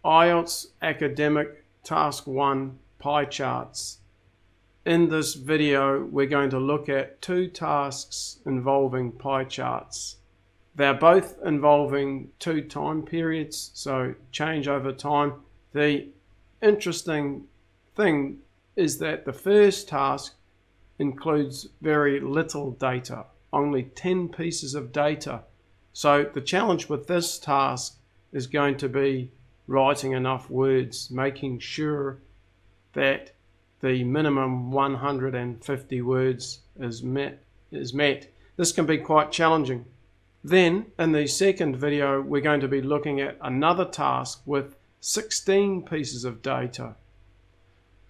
Ielts Academic Task 1 Pie Charts. In this video, we're going to look at two tasks involving pie charts. They're both involving two time periods, so change over time. The interesting thing is that the first task includes very little data, only 10 pieces of data. So the challenge with this task is going to be writing enough words, making sure that the minimum 150 words is met. This can be quite challenging. Then in the second video, we're going to be looking at another task with 16 pieces of data.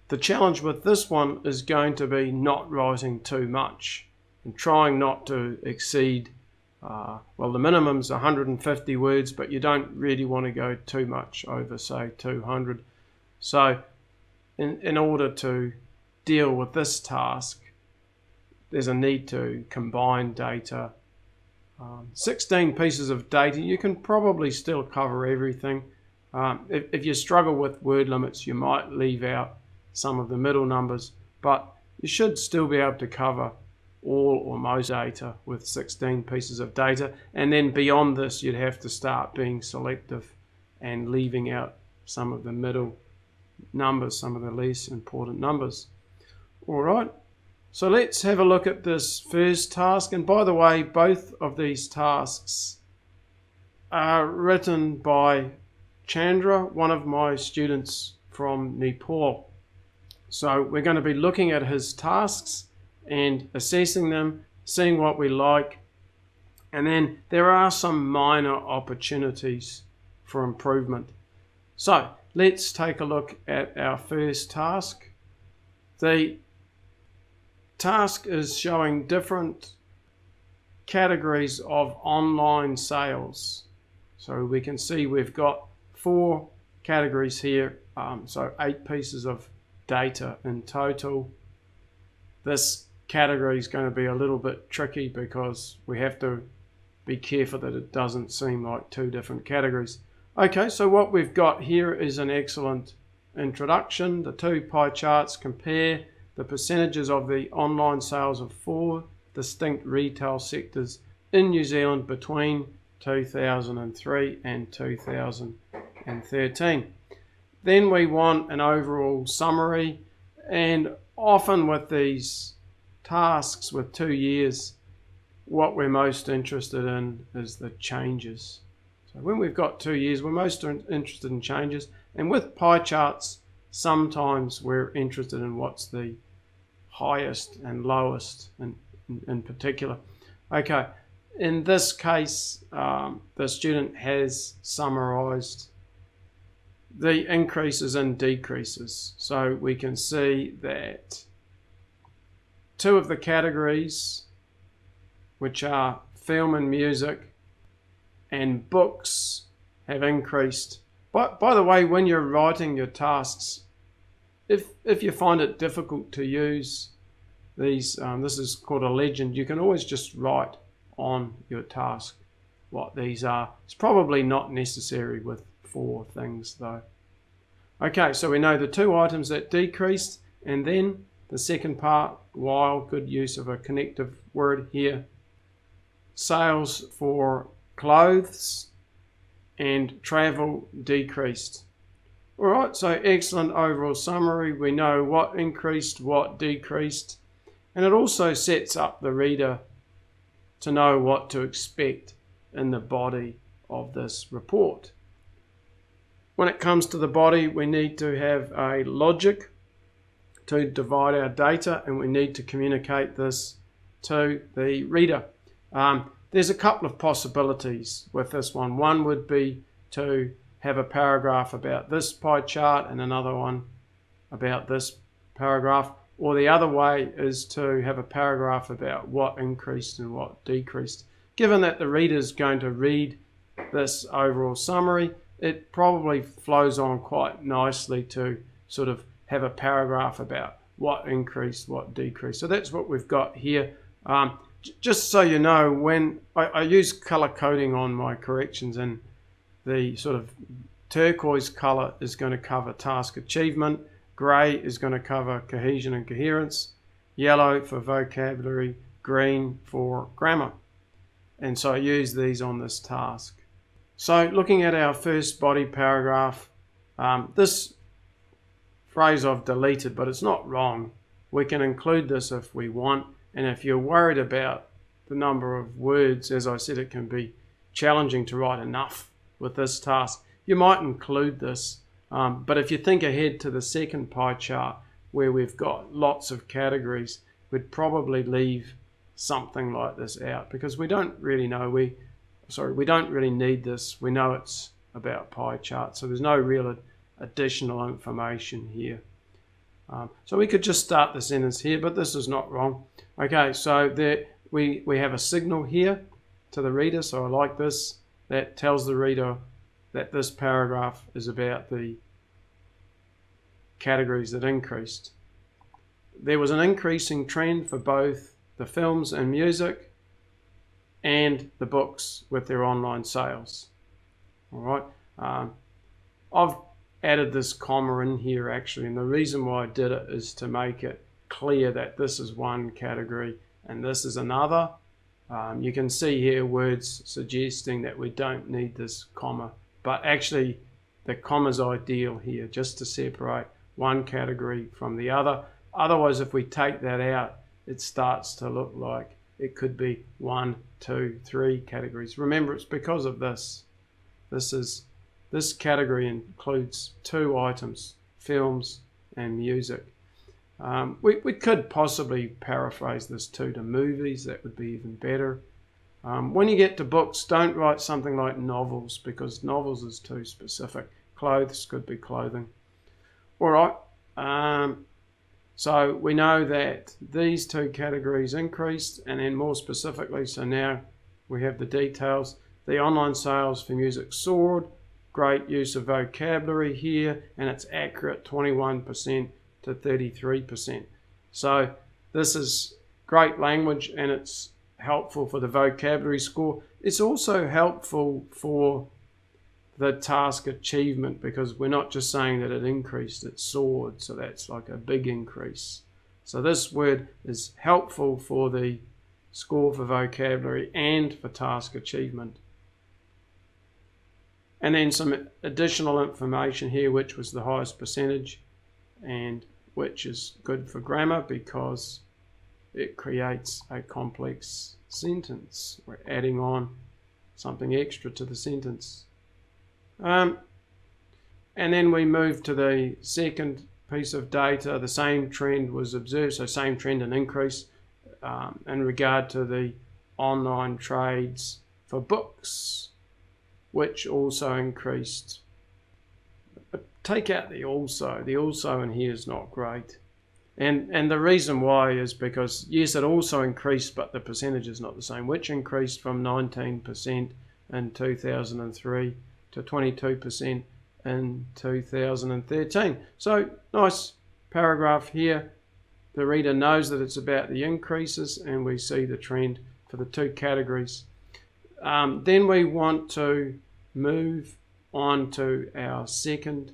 The challenge with this one is going to be not writing too much and trying not to exceed, well, the minimum's 150 words, but you don't really want to go too much over, say, 200. So in order to deal with this task, there's a need to combine data. 16 pieces of data, you can probably still cover everything. If you struggle with word limits, you might leave out some of the middle numbers, but you should still be able to cover all or most data with 16 pieces of data. And then beyond this, you'd have to start being selective and leaving out some of the middle numbers, some of the less important numbers. All right, so let's have a look at this first task. And by the way, both of these tasks are written by Chandra, one of my students from Nepal. So we're going to be looking at his tasks and assessing them, seeing what we like, and then there are some minor opportunities for improvement. So let's take a look at our first task. The task is showing different categories of online sales. So we can see we've got 4 categories here, so 8 pieces of data in total. This category is going to be a little bit tricky because we have to be careful that it doesn't seem like 2 different categories. Okay, so what we've got here is an excellent introduction. The 2 pie charts compare the percentages of the online sales of 4 distinct retail sectors in New Zealand between 2003 and 2013. Then we want an overall summary, and often with these tasks with 2 years, what we're most interested in is the changes. So when we've got 2 years, we're most interested in changes. And with pie charts, sometimes we're interested in what's the highest and lowest in particular. Okay, in this case, the student has summarized the increases and decreases. So we can see that 2 of the categories, which are film and music and books, have increased. But by the way, when you're writing your tasks, if you find it difficult to use these, this is called a legend, you can always just write on your task what these are. It's probably not necessary with 4 things though. Okay, so we know the 2 items that decreased, and then the second part, while, good use of a connective word here, sales for clothes and travel decreased. All right, so excellent overall summary. We know what increased, what decreased, and it also sets up the reader to know what to expect in the body of this report. When it comes to the body, we need to have a logic to divide our data, and we need to communicate this to the reader. There's a couple of possibilities with this one. One would be to have a paragraph about this pie chart and another one about this paragraph, or the other way is to have a paragraph about what increased and what decreased. Given that the reader is going to read this overall summary, it probably flows on quite nicely to sort of have a paragraph about what increased, what decreased. So that's what we've got here. Just so you know, when I use color coding on my corrections, and the sort of turquoise color is going to cover task achievement, gray is going to cover cohesion and coherence, yellow for vocabulary, green for grammar. And so I use these on this task. So looking at our first body paragraph, this phrase I've deleted, but it's not wrong. We can include this if we want, and if you're worried about the number of words, as I said, it can be challenging to write enough with this task. You might include this, but if you think ahead to the second pie chart where we've got lots of categories, we'd probably leave something like this out because we don't really know. We don't really need this. We know it's about pie charts, so there's no real additional information here. So we could just start the sentence here, but this is not wrong. Okay, so there we have a signal here to the reader, so I like this. That tells the reader that this paragraph is about the categories that increased. There was an increasing trend for both the films and music and the books with their online sales. All right, I've added this comma in here actually, and the reason why I did it is to make it clear that this is one category and this is another. You can see here words suggesting that we don't need this comma, but actually the comma is ideal here just to separate one category from the other. Otherwise, if we take that out, it starts to look like it could be 1, 2, 3 categories. Remember, it's because of this. This category includes 2 items, films and music. We could possibly paraphrase this too to movies. That would be even better. When you get to books, don't write something like novels because novels is too specific. Clothes could be clothing. All right. So we know that these 2 categories increased, and then more specifically, so now we have the details. The online sales for music soared. Great use of vocabulary here, and it's accurate 21% to 33%. So this is great language, and it's helpful for the vocabulary score. It's also helpful for the task achievement because we're not just saying that it increased, it soared, so that's like a big increase. So this word is helpful for the score for vocabulary and for task achievement. And then some additional information here, which was the highest percentage and which is good for grammar because it creates a complex sentence. We're adding on something extra to the sentence. And then we move to the second piece of data. The same trend was observed, so same trend and increase in regard to the online trades for books, which also increased. But take out the also. The also in here is not great. And the reason why is because, yes, it also increased, but the percentage is not the same, which increased from 19% in 2003 to 22% in 2013. So nice paragraph here. The reader knows that it's about the increases, and we see the trend for the 2 categories. Then we want to move on to our second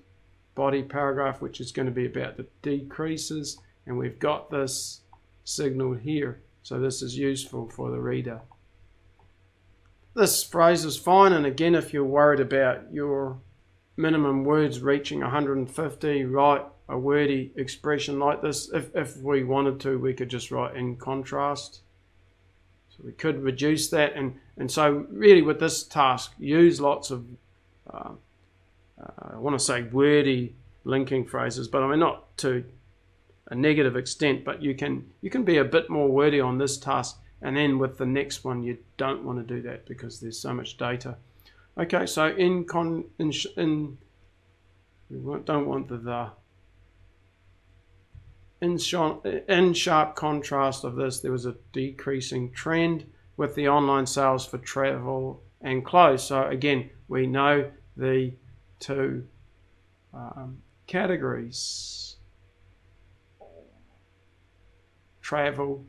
body paragraph, which is going to be about the decreases, and we've got this signal here, so this is useful for the reader. This phrase is fine, and again, if you're worried about your minimum words reaching 150, write a wordy expression like this. If we wanted to, we could just write in contrast. So we could reduce that, and so really with this task, use lots of, I want to say wordy linking phrases, but I mean not to a negative extent, but you can be a bit more wordy on this task, and then with the next one you don't want to do that because there's so much data. Okay, so we don't want the. In sharp contrast of this, there was a decreasing trend with the online sales for travel and clothes. So again, we know the 2 categories, travel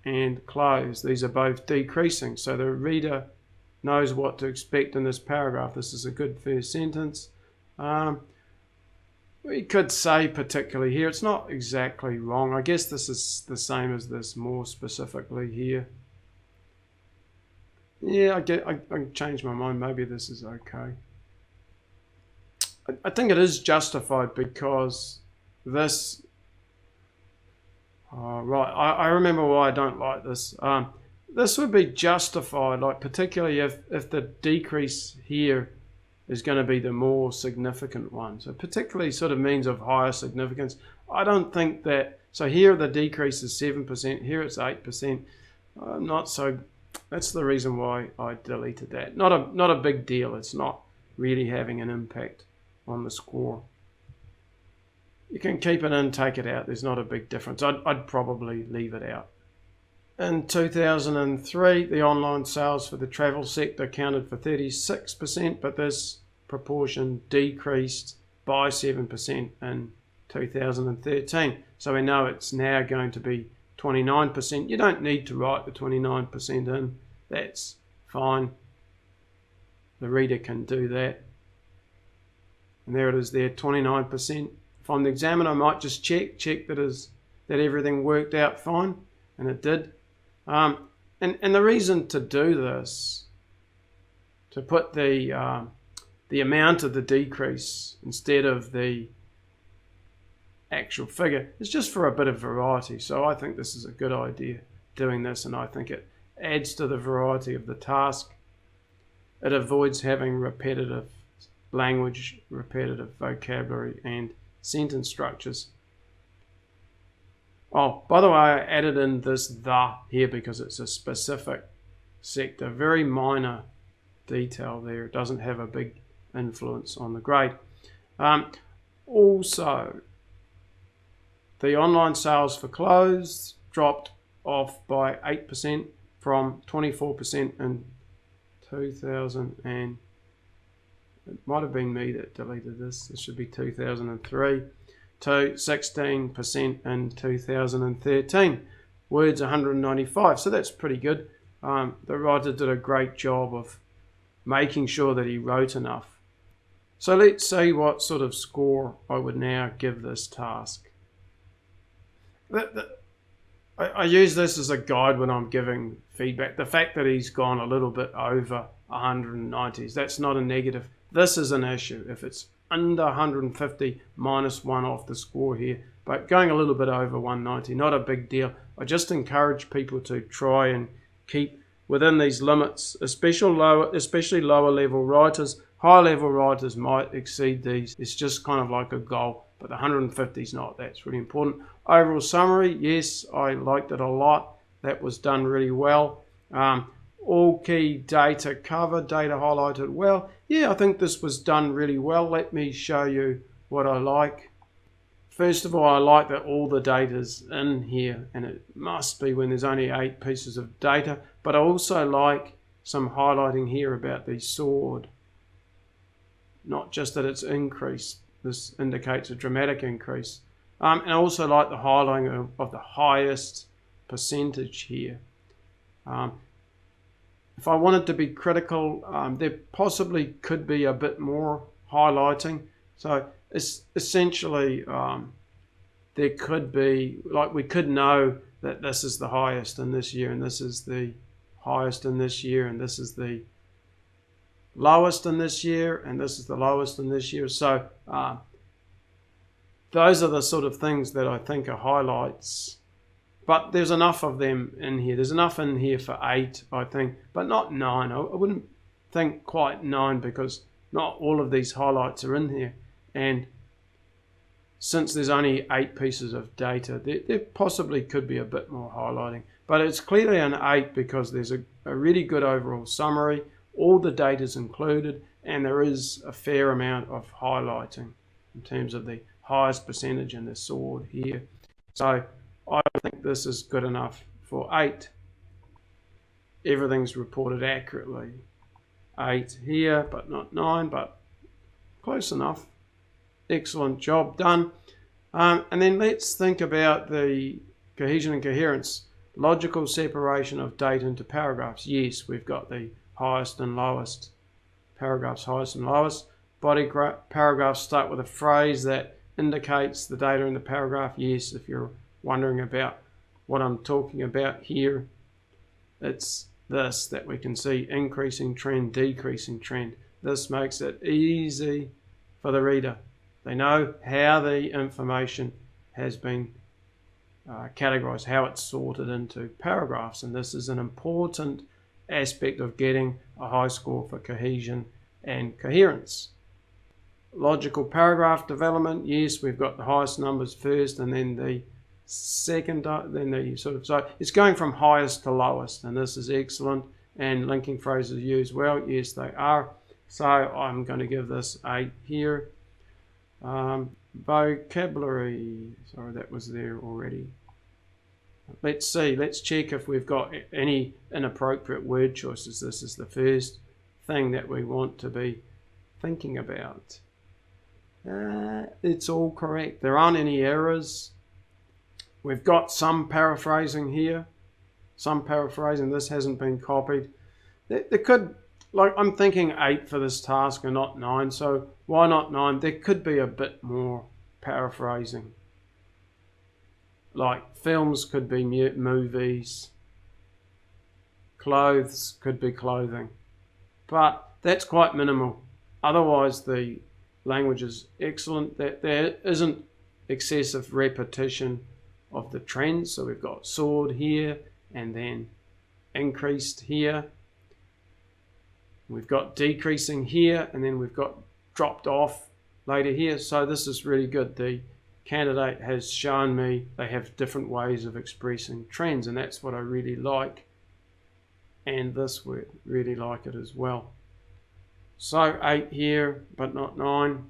and clothes. These are both decreasing. So the reader knows what to expect in this paragraph. This is a good first sentence. We could say particularly here, it's not exactly wrong. I guess this is the same as this more specifically here. Yeah, I changed my mind. Maybe this is okay. I think it is justified because this... Oh, right, I remember why I don't like this. This would be justified, like particularly if the decrease here is going to be the more significant one. So particularly sort of means of higher significance. I don't think that... So here the decrease is 7%, here it's 8%. Not so... That's the reason why I deleted that. Not a big deal. It's not really having an impact on the score. You can keep it in, take it out. There's not a big difference. I'd probably leave it out. In 2003, the online sales for the travel sector accounted for 36%, but this proportion decreased by 7% in 2013. So we know it's now going to be 29%. You don't need to write the 29% in. That's fine. The reader can do that. And there it is there, 29%. If I'm the examiner, I might just check that everything worked out fine, and it did. And the reason to do this, to put the amount of the decrease instead of the actual figure, is just for a bit of variety. So I think this is a good idea, doing this, and I think it adds to the variety of the task. It avoids having repetitive language, repetitive vocabulary, and sentence structures. Oh, by the way, I added in this "the" here because it's a specific sector, very minor detail there. It doesn't have a big influence on the grade. Also, the online sales for clothes dropped off by 8% from 24% in 2000 and it might have been me that deleted this. This should be 2003 to 16% in 2013. Words 195. So that's pretty good. The writer did a great job of making sure that he wrote enough. So let's see what sort of score I would now give this task. I use this as a guide when I'm giving feedback. The fact that he's gone a little bit over 190s, that's not a negative. This is an issue. If it's under 150, minus 1 off the score here. But going a little bit over 190, not a big deal. I just encourage people to try and keep within these limits, especially lower level writers. High level writers might exceed these. It's just kind of like a goal, but the 150 is not. That's really important. Overall summary, yes, I liked it a lot. That was done really well. All key data covered, data highlighted well. Yeah, I think this was done really well. Let me show you what I like. First of all, I like that all the data's in here, and it must be when there's only 8 pieces of data. But I also like some highlighting here about the soared. Not just that it's increased. This indicates a dramatic increase. And I also like the highlighting of the highest percentage here. If I wanted to be critical, there possibly could be a bit more highlighting. So it's essentially, there could be, like we could know that this is the highest in this year, and this is the highest in this year, and this is the lowest in this year, and this is the lowest in this year. So those are the sort of things that I think are highlights. But there's enough of them in here. There's enough in here for 8, I think, but not 9. I wouldn't think quite 9 because not all of these highlights are in here. And since there's only 8 pieces of data, there possibly could be a bit more highlighting. But it's clearly an 8 because there's a really good overall summary. All the data is included, and there is a fair amount of highlighting in terms of the highest percentage in the soared here. So I think this is good enough for 8. Everything's reported accurately. 8 here, but not 9, but close enough. Excellent job done. And then let's think about the cohesion and coherence. Logical separation of data into paragraphs. Yes, we've got the highest and lowest. Paragraphs highest and lowest. Body paragraphs start with a phrase that indicates the data in the paragraph. Yes, if you're wondering about what I'm talking about here, it's this that we can see: increasing trend, decreasing trend. This makes it easy for the reader. They know how the information has been categorized, how it's sorted into paragraphs, and this is an important aspect of getting a high score for cohesion and coherence. Logical paragraph development, yes, we've got the highest numbers first and then the second, then the so it's going from highest to lowest, and this is excellent. And linking phrases used well, yes they are. So I'm going to give this 8 here. Vocabulary, sorry, that was there already. Let's see, let's check if we've got any inappropriate word choices. This is the first thing that we want to be thinking about. It's all correct. There aren't any errors. We've got some paraphrasing here. Some paraphrasing. This hasn't been copied. There could, like, I'm thinking 8 for this task and not 9. So why not 9? There could be a bit more paraphrasing. Like films could be movies. Clothes could be clothing. But that's quite minimal. Otherwise, the language is excellent. That there isn't excessive repetition of the trends. So we've got soared here and then increased here. We've got decreasing here and then we've got dropped off later here. So this is really good. The candidate has shown me they have different ways of expressing trends, and that's what I really like. And this word, really like it as well. So 8 here, but not 9.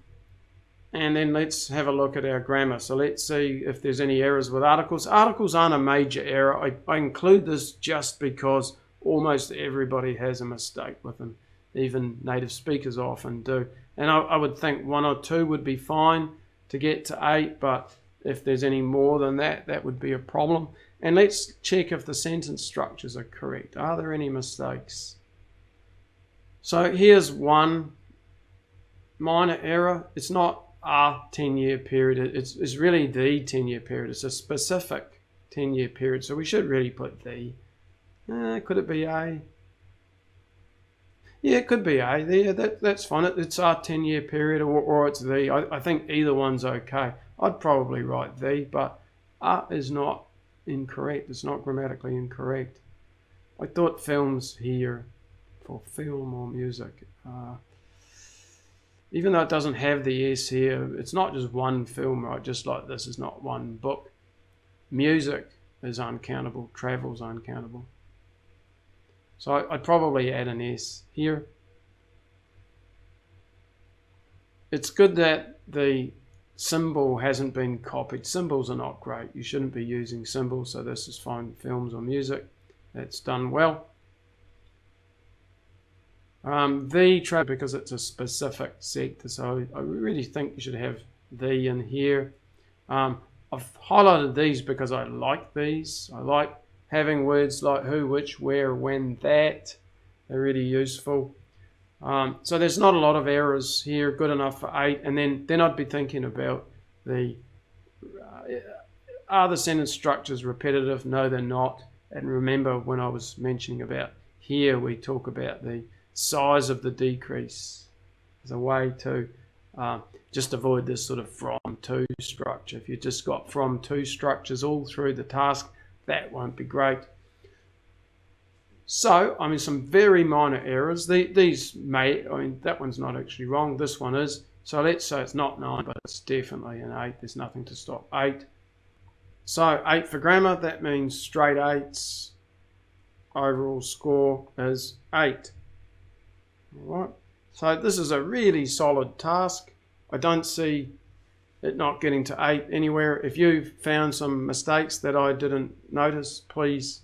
And then let's have a look at our grammar. So let's see if there's any errors with articles. Articles aren't a major error. I include this just because almost everybody has a mistake with them. Even native speakers often do. And I would think 1 or 2 would be fine to get to 8, but if there's any more than that, that would be a problem. And let's check if the sentence structures are correct. Are there any mistakes? So here's one minor error. It's not a 10-year period. It's really the 10-year period. It's a specific 10-year period. So we should really put the. Could it be a? Yeah, it could be a. Yeah, that's fine. It's our 10-year period, or it's the. I think either one's okay. I'd probably write the, but is not incorrect. It's not grammatically incorrect. I thought films here for film or music. Even though it doesn't have the S here, it's not just one film, right? Just like this is not one book. Music is uncountable. Travel's uncountable. So I'd probably add an S here. It's good that the symbol hasn't been copied. Symbols are not great. You shouldn't be using symbols, so this is fine. Films or music. That's done well. The trade, because it's a specific sector, so I really think you should have the in here. I've highlighted these because I like these. I like having words like who, which, where, when, that. They're really useful. So there's not a lot of errors here, good enough for 8. And then I'd be thinking about the, are the sentence structures repetitive? No, they're not. And remember when I was mentioning about here, we talk about the size of the decrease as a way to just avoid this sort of from to structure. If you've just got from to structures all through the task, that won't be great. So, I mean, some very minor errors. These may, I mean, that one's not actually wrong. This one is. So let's say it's not 9, but it's definitely an 8. There's nothing to stop 8. So 8 for grammar, that means straight 8s. Overall score is 8. All right. So this is a really solid task. I don't see it not getting to 8 anywhere. If you found some mistakes that I didn't notice, please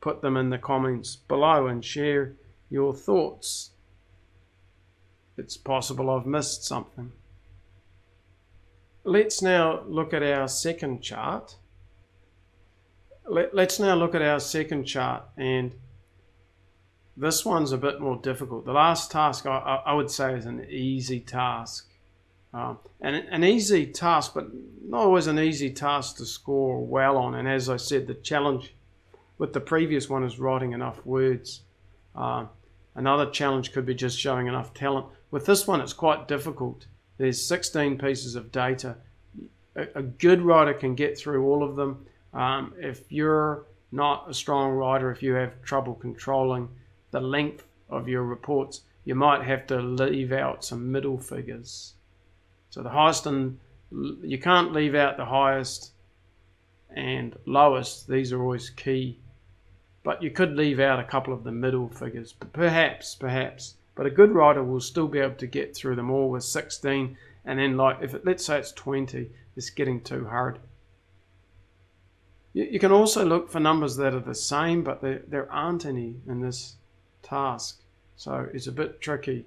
put them in the comments below and share your thoughts. It's possible I've missed something. Let's now look at our second chart. Let's now look at our second chart, and This one's a bit more difficult. The last task I would say is an easy task. And an easy task, but not always an easy task to score well on. And as I said, the challenge with the previous one is writing enough words. Another challenge could be just showing enough talent. With this one, it's quite difficult. There's 16 pieces of data. A good writer can get through all of them. If you're not a strong writer, if you have trouble controlling the length of your reports, you might have to leave out some middle figures. So the highest, and you can't leave out the highest and lowest. These are always key. But you could leave out a couple of the middle figures, perhaps. But a good writer will still be able to get through them all with 16. And then, like, let's say it's 20, it's getting too hard. You can also look for numbers that are the same, but there aren't any in this task. So it's a bit tricky,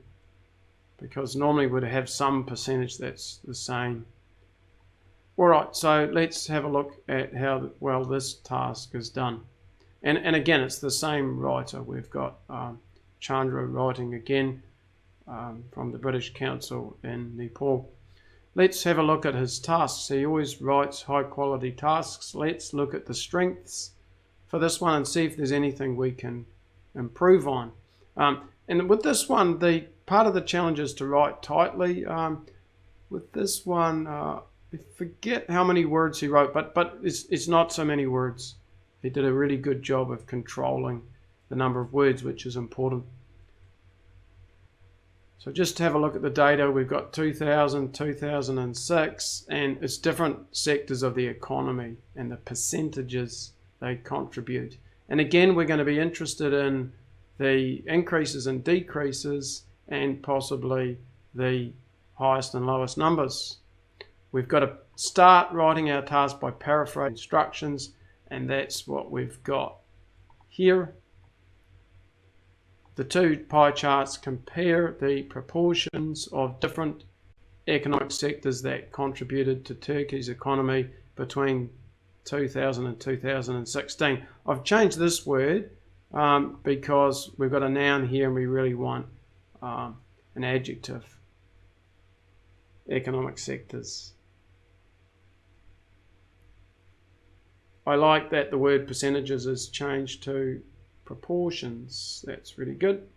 because normally we'd have some percentage that's the same. All right, so let's have a look at how well this task is done. And again, it's the same writer. We've got Chandra writing again from the British Council in Nepal. Let's have a look at his tasks. He always writes high quality tasks. Let's look at the strengths for this one and see if there's anything we can improve on. And with this one, the part of the challenge is to write tightly. With this one, I forget how many words he wrote, but it's not so many words. He did a really good job of controlling the number of words, which is important. So just to have a look at the data, we've got 2000, 2006, and it's different sectors of the economy and the percentages they contribute. And again, we're going to be interested in the increases and decreases and possibly the highest and lowest numbers. We've got to start writing our task by paraphrasing instructions, and that's what we've got here. The two pie charts compare the proportions of different economic sectors that contributed to Turkey's economy between 2000 and 2016. I've changed this word because we've got a noun here and we really want an adjective. Economic sectors. I like that the word percentages is changed to proportions. That's really good.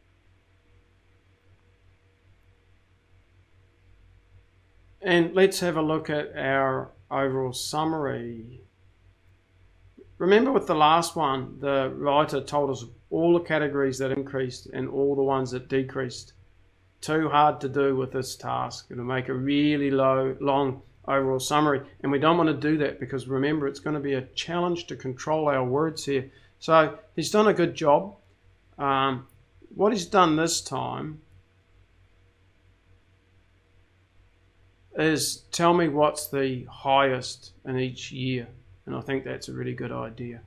And let's have a look at our overall summary. Remember with the last one, the writer told us all the categories that increased and all the ones that decreased. Too hard to do with this task. It'll make a really long overall summary, and we don't want to do that because remember, it's going to be a challenge to control our words here. So he's done a good job. What he's done this time is tell me what's the highest in each year, and I think that's a really good idea.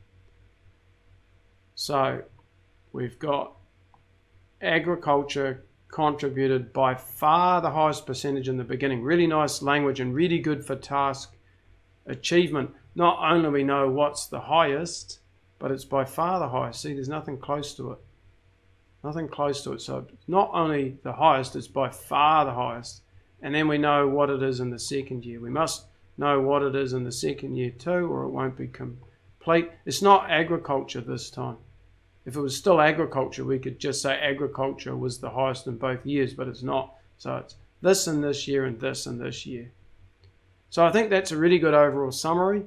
So we've got agriculture contributed by far the highest percentage in the beginning. Really nice language and really good for task achievement. Not only we know what's the highest, but it's by far the highest. See, there's nothing close to it. Nothing close to it. So it's not only the highest, it's by far the highest. And then we know what it is in the second year. We must know what it is in the second year too, or it won't be complete. It's not agriculture this time. If it was still agriculture, we could just say agriculture was the highest in both years, but it's not. So it's this and this year and this and this year. So I think that's a really good overall summary.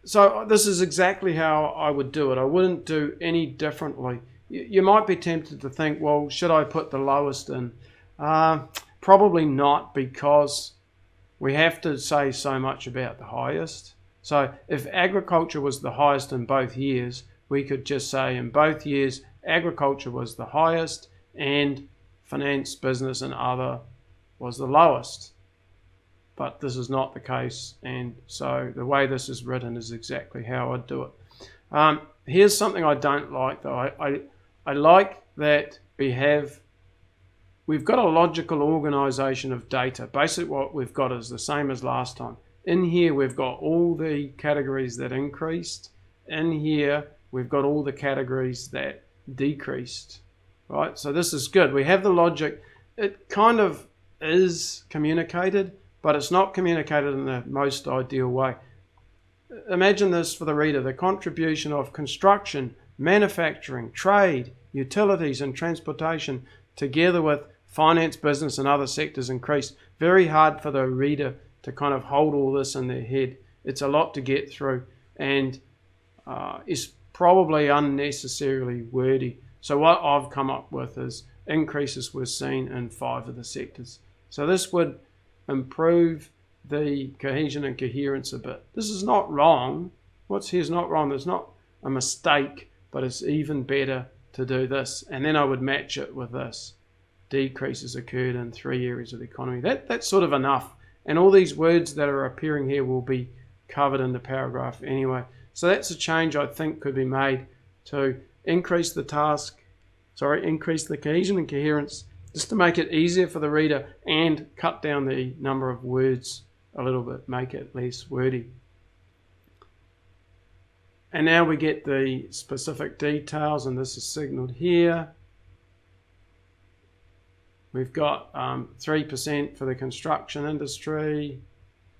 So this is exactly how I would do it. I wouldn't do any differently. You might be tempted to think, well, should I put the lowest in? Probably not, because we have to say so much about the highest. So if agriculture was the highest in both years, we could just say in both years, agriculture was the highest and finance, business and other was the lowest. But this is not the case, and so the way this is written is exactly how I'd do it. Here's something I don't like though. I like that we've got a logical organization of data. Basically what we've got is the same as last time. In here we've got all the categories that increased. In here we've got all the categories that decreased, right? So this is good. We have the logic. It kind of is communicated, but it's not communicated in the most ideal way. Imagine this for the reader. The contribution of construction, manufacturing, trade, utilities and transportation, together with finance, business and other sectors increased. Very hard for the reader to kind of hold all this in their head. It's a lot to get through, and it's probably unnecessarily wordy. So what I've come up with is increases were seen in 5 of the sectors. So this would improve the cohesion and coherence a bit. This is not wrong. What's here is not wrong. There's not a mistake, but it's even better to do this. And then I would match it with this. Decreases occurred in 3 areas of the economy. That's sort of enough. And all these words that are appearing here will be covered in the paragraph anyway. So that's a change I think could be made to increase the cohesion and coherence, just to make it easier for the reader and cut down the number of words a little bit, make it less wordy. And now we get the specific details, and this is signaled here. We've got 3% for the construction industry,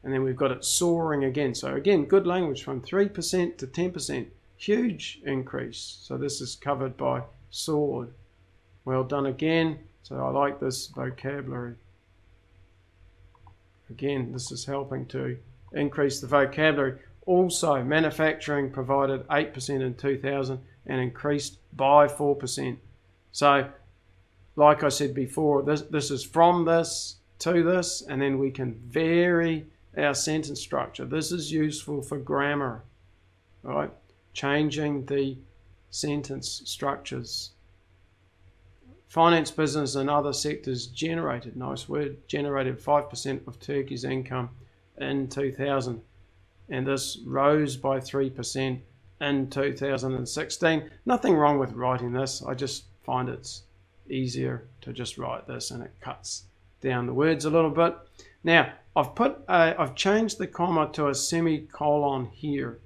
and then we've got it soaring again. So again, good language, from 3% to 10%, huge increase. So this is covered by soared. Well done again. So I like this vocabulary. Again, this is helping to increase the vocabulary. Also, manufacturing provided 8% in 2000 and increased by 4%. So like I said before, this is from this to this, and then we can vary our sentence structure. This is useful for grammar, right? Changing the sentence structures. Finance, business and other sectors generated, nice word, generated 5% of Turkey's income in 2000. And this rose by 3% in 2016. Nothing wrong with writing this. I just find it's easier to just write this, and it cuts down the words a little bit. Now I've changed the comma to a semicolon here,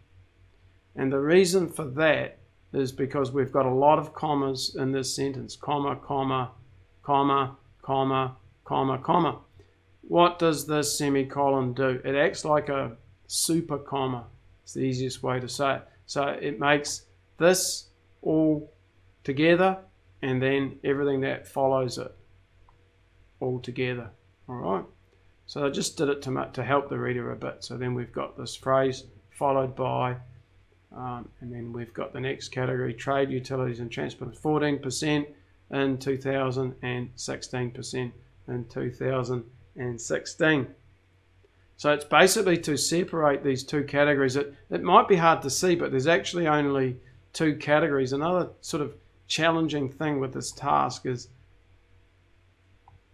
and the reason for that is because we've got a lot of commas in this sentence. Comma, comma, comma, comma, comma, comma. What does this semicolon do? It acts like a super comma. It's the easiest way to say it. So it makes this all together, and then everything that follows it all together. All right. So I just did it to help the reader a bit. So then we've got this phrase followed by, and then we've got the next category, trade, utilities and transport, 14% in 2000 and 16% in 2016. So it's basically to separate these two categories. It might be hard to see, but there's actually only 2 categories. Another sort of challenging thing with this task is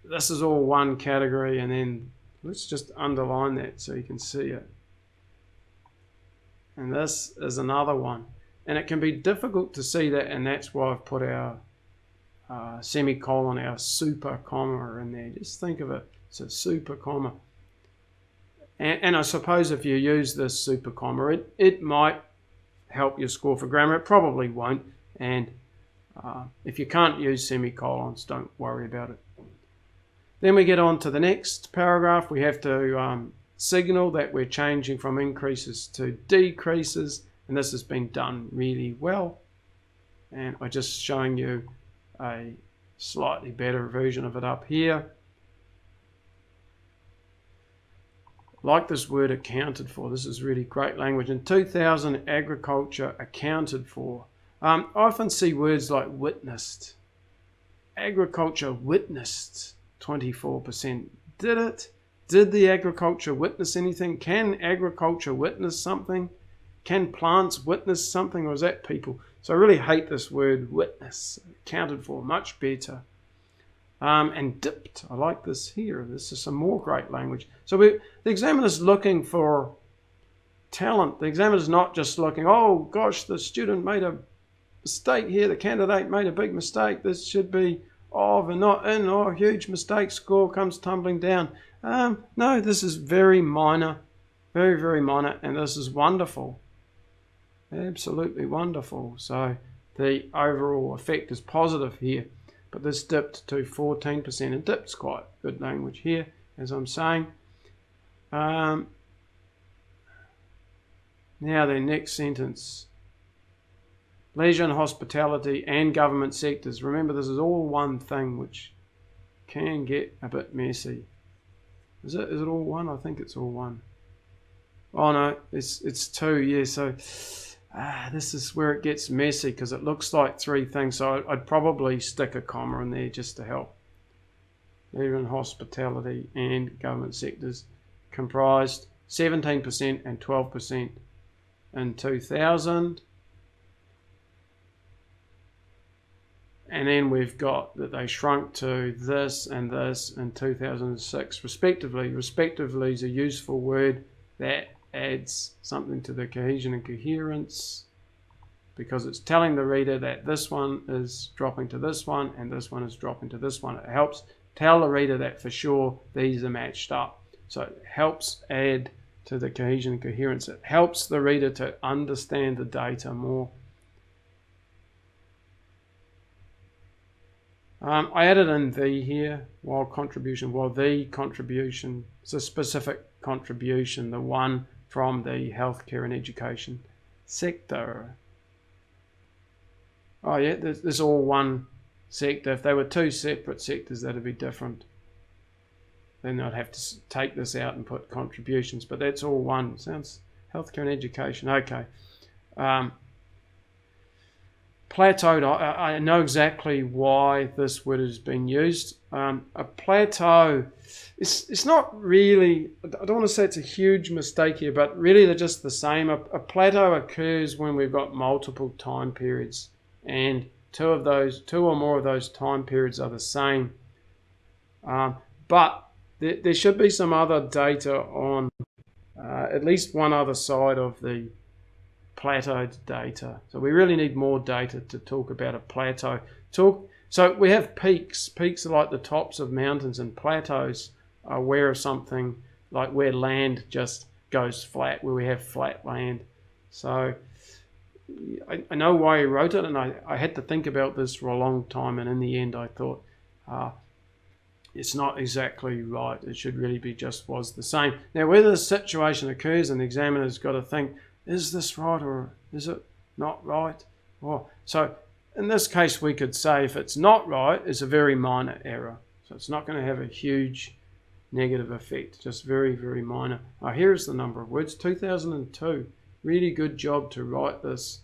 this is all one category, and then let's just underline that so you can see it. And this is another one, and it can be difficult to see that, and that's why I've put our semicolon, our super comma in there. Just think of it, it's a super comma. And I suppose if you use this super comma, it might help your score for grammar. It probably won't, and if you can't use semicolons, don't worry about it. Then we get on to the next paragraph. We have to signal that we're changing from increases to decreases, and this has been done really well. And I'm just showing you a slightly better version of it up here. Like this word accounted for. This is really great language. In 2000, agriculture accounted for. I often see words like witnessed. Agriculture witnessed 24%. Did it? Did the agriculture witness anything? Can agriculture witness something? Can plants witness something, or is that people? So I really hate this word witness. Accounted for, much better. And dipped. I like this here. This is some more great language. So the examiner's looking for talent. The examiner's not just looking, oh gosh, the student made a mistake here. The candidate made a big mistake. This should be of and not in. Oh, huge mistake. Score comes tumbling down. No, this is very minor. Very, very minor. And this is wonderful. Absolutely wonderful. So the overall effect is positive here, but this dipped to 14%, and dipp's quite good language here, as I'm saying. Now the next sentence. Leisure and hospitality and government sectors. Remember, this is all one thing, which can get a bit messy. Is it all one? I think it's all one. Oh no, it's two, yeah. So this is where it gets messy because it looks like three things. So I'd probably stick a comma in there just to help. Leisure and hospitality and government sectors comprised 17% and 12% in 2000. And then we've got that they shrunk to this and this in 2006, respectively. Respectively is a useful word that adds something to the cohesion and coherence because it's telling the reader that this one is dropping to this one and this one is dropping to this one. It helps tell the reader that for sure these are matched up. So it helps add to the cohesion and coherence. It helps the reader to understand the data more. I added in the here, while the contribution, it's a specific contribution, the one from the healthcare and education sector. Oh yeah, there's all one sector. If they were two separate sectors, that'd be different. Then I'd have to take this out and put contributions, but that's all one. Sounds healthcare and education, okay. Plateaued, I know exactly why this word has been used. A plateau, it's not really, I don't want to say it's a huge mistake here, but really they're just the same. A plateau occurs when we've got multiple time periods, and two or more of those time periods are the same. But there should be some other data on at least one other side of the plateaued data. So we really need more data to talk about a plateau. So we have peaks. Peaks are like the tops of mountains, and plateaus are where something, like where land just goes flat, where we have flat land. So I know why he wrote it, and I had to think about this for a long time, and in the end I thought it's not exactly right. It should really be just was the same. Now whether the situation occurs, and the examiner's got to think, is this right or is it not right? So in this case we could say if it's not right, it's a very minor error. So it's not going to have a huge negative effect, just very, very minor. Here's the number of words, 2002. Really good job to write this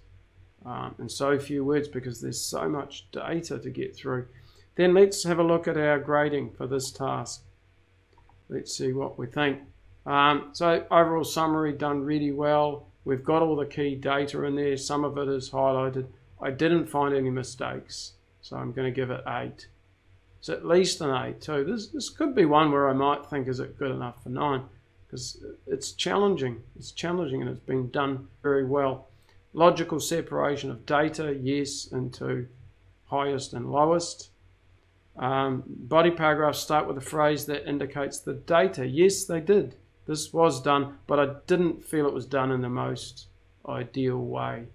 in so few words because there's so much data to get through. Then let's have a look at our grading for this task. Let's see what we think. So overall summary, done really well. We've got all the key data in there. Some of it is highlighted. I didn't find any mistakes, so I'm going to give it 8. It's at least an 8 too. This could be one where I might think, is it good enough for 9? Because it's challenging. It's challenging and it's been done very well. Logical separation of data, yes, into highest and lowest. Body paragraphs start with a phrase that indicates the data. Yes, they did. This was done, but I didn't feel it was done in the most ideal way.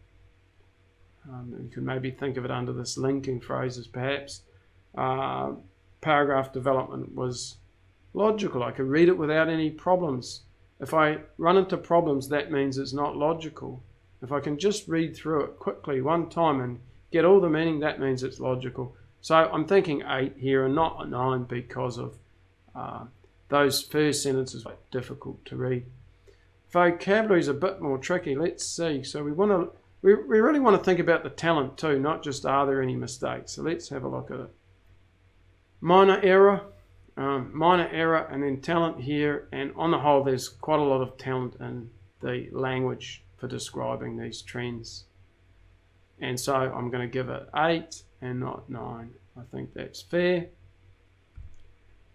You could maybe think of it under this linking phrases perhaps. Paragraph development was logical. I could read it without any problems. If I run into problems, that means it's not logical. If I can just read through it quickly one time and get all the meaning, that means it's logical. So I'm thinking 8 here and not a 9 because of those first sentences are difficult to read. Vocabulary is a bit more tricky. Let's see. So we really want to think about the talent too, not just are there any mistakes. So let's have a look at it. Minor error, and then talent here. And on the whole, there's quite a lot of talent in the language for describing these trends. And so I'm going to give it 8 and not 9. I think that's fair.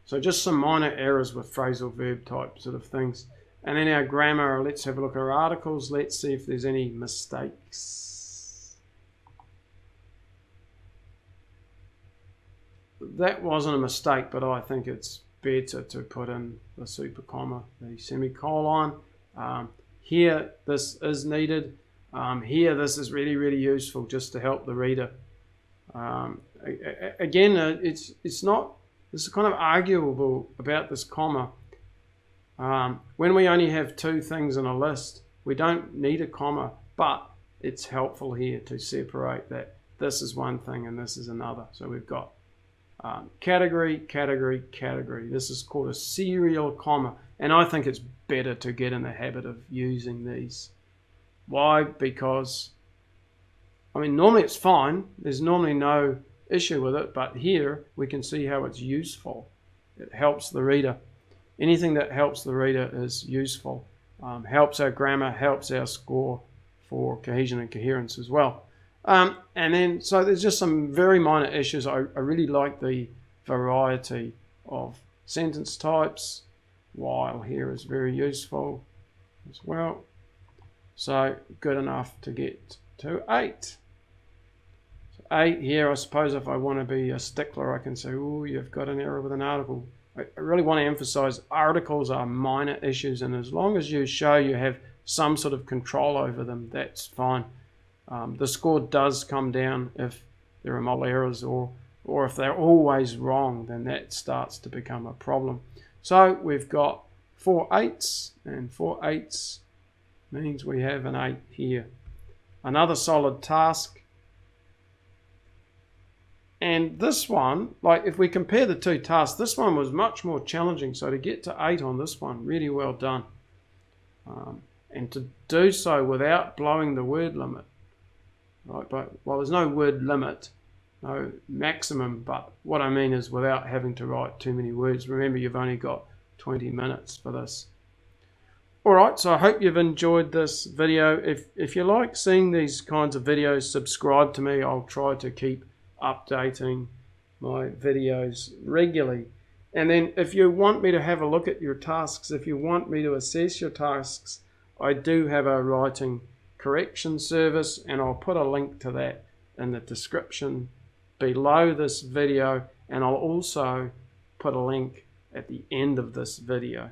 So just some minor errors with phrasal verb type sort of things. And then our grammar, let's have a look at our articles. Let's see if there's any mistakes. That wasn't a mistake, but I think it's better to put in the super comma, the semicolon. Here, this is needed. Here, this is really, really useful just to help the reader. Again, it's not, this is kind of arguable about this comma. When we only have two things in a list, we don't need a comma, but it's helpful here to separate that this is one thing and this is another. So we've got category, category, category. This is called a serial comma, and I think it's better to get in the habit of using these. Why? Because, I mean, normally it's fine. There's normally no issue with it, but here we can see how it's useful. It helps the reader. Anything that helps the reader is useful. Helps our grammar, helps our score for cohesion and coherence as well. And then, so there's just some very minor issues. I really like the variety of sentence types. While here is very useful as well. So good enough to get to 8. So 8 here, I suppose if I want to be a stickler, I can say, oh, you've got an error with an article. I really want to emphasize articles are minor issues, and as long as you show you have some sort of control over them, that's fine. The score does come down if there are multiple errors, or if they're always wrong, then that starts to become a problem. So we've got 4 8s, and 4 8s means we have an 8 here. Another solid task. And this one, like if we compare the two tasks, this one was much more challenging. So to get to 8 on this one, really well done. And to do so without blowing the word limit. Right, but, well, there's no word limit, no maximum, but what I mean is without having to write too many words. Remember, you've only got 20 minutes for this. Alright, so I hope you've enjoyed this video. If you like seeing these kinds of videos, subscribe to me. I'll try to keep updating my videos regularly. And then if you want me to have a look at your tasks, if you want me to assess your tasks, I do have a writing correction service, and I'll put a link to that in the description below this video, and I'll also put a link at the end of this video.